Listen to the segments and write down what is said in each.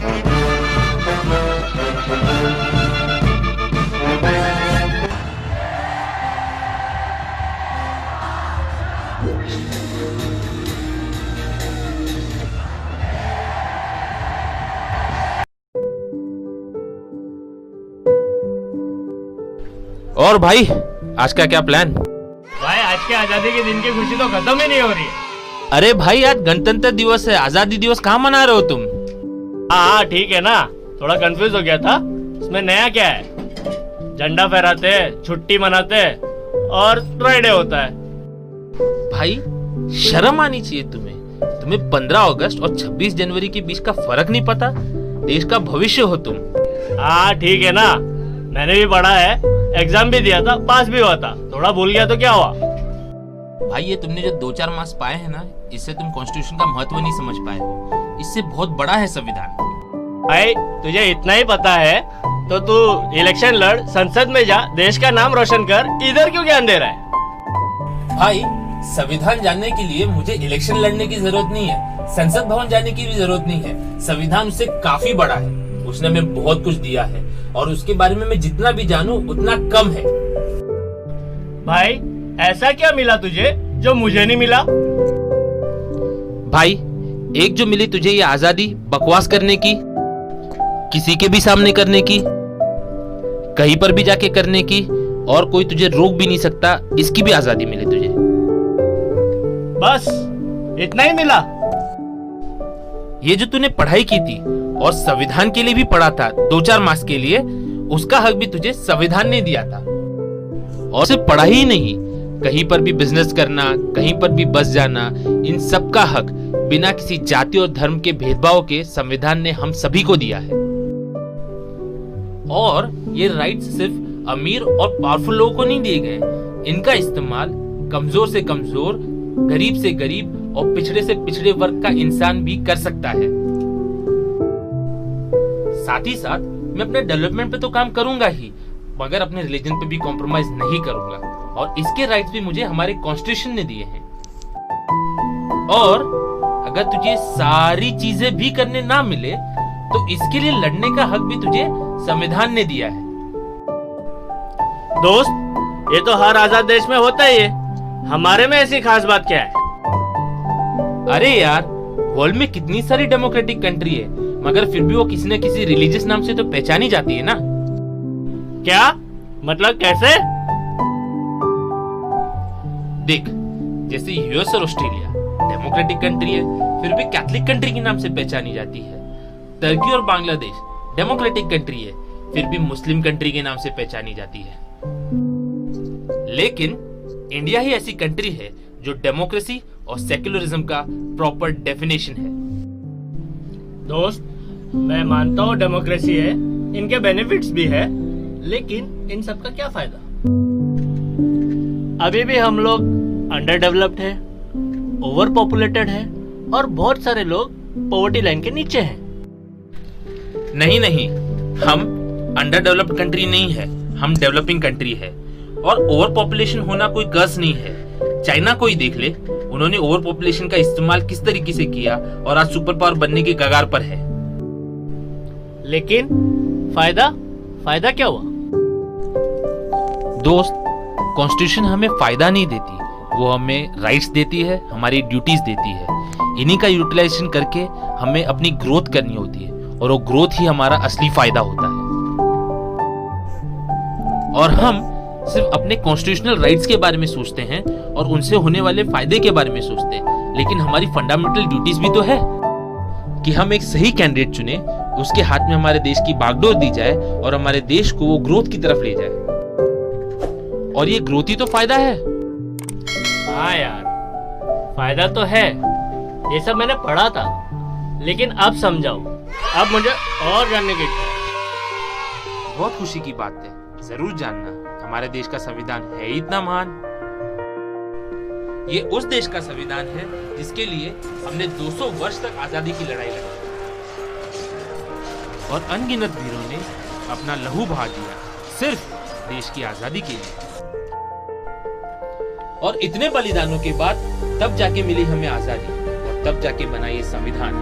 और भाई आज का क्या प्लान? भाई आज के आजादी के दिन की खुशी तो खत्म ही नहीं हो रही है। अरे भाई आज गणतंत्र दिवस है, आजादी दिवस कहाँ मना रहे हो तुम? हाँ ठीक है ना, थोड़ा कंफ्यूज हो गया था। इसमें नया क्या है? झंडा फहराते, छुट्टी मनाते और ड्राई डे होता है। भाई शर्म आनी चाहिए तुम्हें 15 अगस्त और 26 जनवरी के बीच का फर्क नहीं पता? देश का भविष्य हो तुम। हाँ ठीक है ना, मैंने भी पढ़ा है, एग्जाम भी दिया था, पास भी हुआ था। थोड़ा भूल गया तो क्या हुआ? भाई ये तुमने जो 2-4 मार्क्स पाए हैं ना, इससे तुम कॉन्स्टिट्यूशन का महत्व नहीं समझ पाए हो। इससे बहुत बड़ा है संविधान। भाई तुझे इतना ही पता है तो तू इलेक्शन लड़, संसद में जा, देश का नाम रोशन कर। इधर क्यों ज्ञान दे रहा है? भाई संविधान जानने के लिए मुझे इलेक्शन लड़ने की जरूरत नहीं है, संसद भवन जाने की भी जरूरत नहीं है। संविधान उससे काफी बड़ा है, उसने हमें बहुत कुछ दिया है और उसके बारे में मैं जितना भी जानूं उतना कम है। भाई ऐसा क्या मिला तुझे जो मुझे नहीं मिला? भाई एक जो मिली तुझे ये आजादी बकवास करने की, किसी के भी सामने करने की, कहीं पर भी जाके करने की, और कोई तुझे रोक भी नहीं सकता, इसकी भी आजादी मिली तुझे। बस इतना ही मिला? ये जो तूने पढ़ाई की थी और संविधान के लिए भी पढ़ा था 2-4 मार्क्स के लिए, उसका हक भी तुझे संविधान ने दिया था। और सिर्फ पढ़ाई ही नहीं, कहीं पर भी बिजनेस करना, कहीं पर भी बस जाना, इन सब का हक बिना किसी जाति और धर्म के भेदभाव के संविधान ने हम सभी को दिया है। और ये राइट्स सिर्फ अमीर और पावरफुल लोगों को नहीं दिए गए, इनका इस्तेमाल कमजोर से कमजोर, गरीब से गरीब और पिछड़े से पिछड़े वर्ग का इंसान भी कर सकता है। साथ ही साथ मैं अपने डेवलपमेंट पे तो काम करूंगा ही, मगर अपने रिलीजन पे भी कॉम्प्रोमाइज नहीं करूंगा। और इसके राइट्स भी मुझे हमारे कॉन्स्टिट्यूशन ने दिए हैं। और अगर तुझे सारी चीजें भी करने ना मिले तो इसके लिए लड़ने का हक भी तुझे संविधान ने दिया है। दोस्त ये तो हर आजाद देश में होता ही है, हमारे में ऐसी खास बात क्या है? अरे यार वर्ल्ड में कितनी सारी डेमोक्रेटिक कंट्री है, मगर फिर भी वो किसी न किसी रिलीजियस नाम से तो पहचानी जाती है ना। क्या मतलब, कैसे? देख जैसे यूएस और ऑस्ट्रेलिया डेमोक्रेटिक कंट्री है, फिर भी कैथलिक कंट्री के नाम से पहचानी जाती है। टर्की और बांग्लादेश डेमोक्रेटिक कंट्री है, फिर भी मुस्लिम कंट्री के नाम से पहचानी जाती है। लेकिन इंडिया ही ऐसी कंट्री है जो डेमोक्रेसी और सेक्युलरिज्म का प्रॉपर डेफिनेशन है। दोस्त मैं मानता हूँ डेमोक्रेसी है, इनके बेनिफिट्स भी है, लेकिन इन सब का क्या फायदा? अभी भी हम लोग अंडर डेवलप्ड है, ओवर पॉपुलेटेड है और बहुत सारे लोग पॉवर्टी लाइन के नीचे हैं। नहीं, हम अंडर डेवलप्ड कंट्री नहीं है, हम डेवलपिंग कंट्री है। और ओवर पॉपुलेशन होना कोई कर्स नहीं है। चाइना को ही देख ले, उन्होंने ओवर पॉपुलेशन का इस्तेमाल किस तरीके से किया और आज सुपर पावर बनने के कगार पर है। लेकिन फायदा क्या हुआ? दोस्त कॉन्स्टिट्यूशन हमें फायदा नहीं देती, वो हमें राइट्स देती है, हमारी ड्यूटीज देती है। इन्हीं का यूटिलाइजेशन करके हमें अपनी ग्रोथ करनी होती है और वो ग्रोथ ही हमारा असली फायदा होता है। और हम सिर्फ अपने कॉन्स्टिट्यूशनल राइट्स के बारे में सोचते हैं और उनसे होने वाले फायदे के बारे में सोचते हैं, लेकिन हमारी फंडामेंटल ड्यूटीज भी तो है कि हम एक सही कैंडिडेट चुने, उसके हाथ में हमारे देश की बागडोर दी जाए और हमारे देश को वो ग्रोथ की तरफ ले जाए। और ये ग्रोथ ही तो फायदा है। हाँ यार फायदा तो है, ये सब मैंने पढ़ा था, लेकिन अब समझाओ, अब मुझे और जानने की इच्छा है। बहुत खुशी की बात है, जरूर जानना। हमारे देश का संविधान है इतना महान। ये उस देश का संविधान है जिसके लिए हमने 200 वर्ष तक आजादी की लड़ाई लड़ी और अनगिनत वीरों ने अपना लहू बहा दिया सिर्फ देश की आजादी के लिए। और इतने बलिदानों के बाद तब जाके मिली हमें आजादी और तब जाके बना ये संविधान।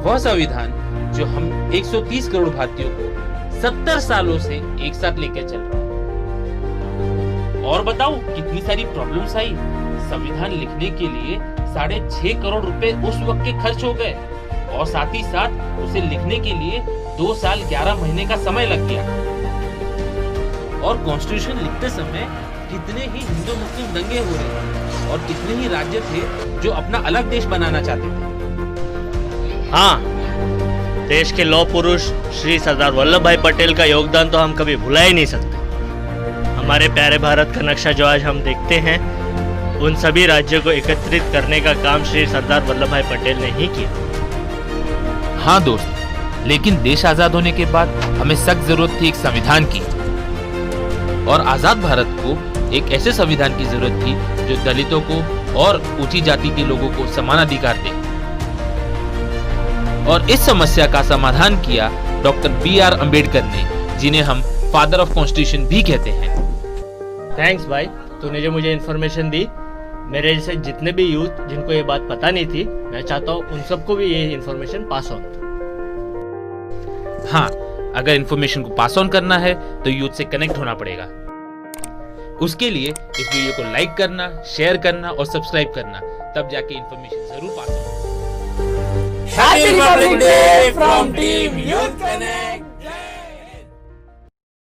वह संविधान जो हम 130 करोड़ भारतीयों को 70 सालों से एक साथ लेकर चल रहा है। और बताओ कितनी सारी प्रॉब्लम्स आई। संविधान लिखने के लिए 6.5 करोड़ रुपए उस वक्त के खर्च हो गए और साथ ही साथ उसे लिखने के लिए 2 साल 11 महीने का समय लग गया। और कॉन्स्टिट्यूशन लिखते समय कितने ही हिंदू मुस्लिम दंगे हो रहे थे और कितने ही राज्य थे जो अपना अलग देश बनाना चाहते थे। हाँ, देश के लौह पुरुष श्री सरदार वल्लभ भाई पटेल का योगदान तो हम कभी भुला ही नहीं सकते। हमारे प्यारे भारत का नक्शा जो आज हम देखते हैं, उन सभी राज्यों को एकत्रित करने का काम श्री सरदार वल्लभ भाई पटेल ने ही किया। हाँ दोस्त, लेकिन देश आजाद होने के बाद हमें सख्त जरूरत थी एक संविधान की। और आजाद भारत को एक ऐसे संविधान की जरूरत थी जो दलितों को और ऊंची जाति के लोगों को समान अधिकार दे। और इस समस्या का समाधान किया डॉक्टर B.R. अम्बेडकर ने, जिन्हें हम फादर ऑफ कॉन्स्टिट्यूशन भी कहते हैं। थैंक्स भाई, तूने जो मुझे इन्फॉर्मेशन दी। मेरे जैसे जितने भी यूथ जिनको ये बात पता नहीं थी, मैं चाहता हूँ उन सबको भी ये इन्फॉर्मेशन पास ऑन। हाँ, अगर इन्फॉर्मेशन को पास ऑन करना है तो यूथ से कनेक्ट होना पड़ेगा। उसके लिए इस वीडियो को लाइक करना, शेयर करना और सब्सक्राइब करना, तब जाके इन्फॉर्मेशन जरूर pass on. Happy Republic Day from Team Youth Connect.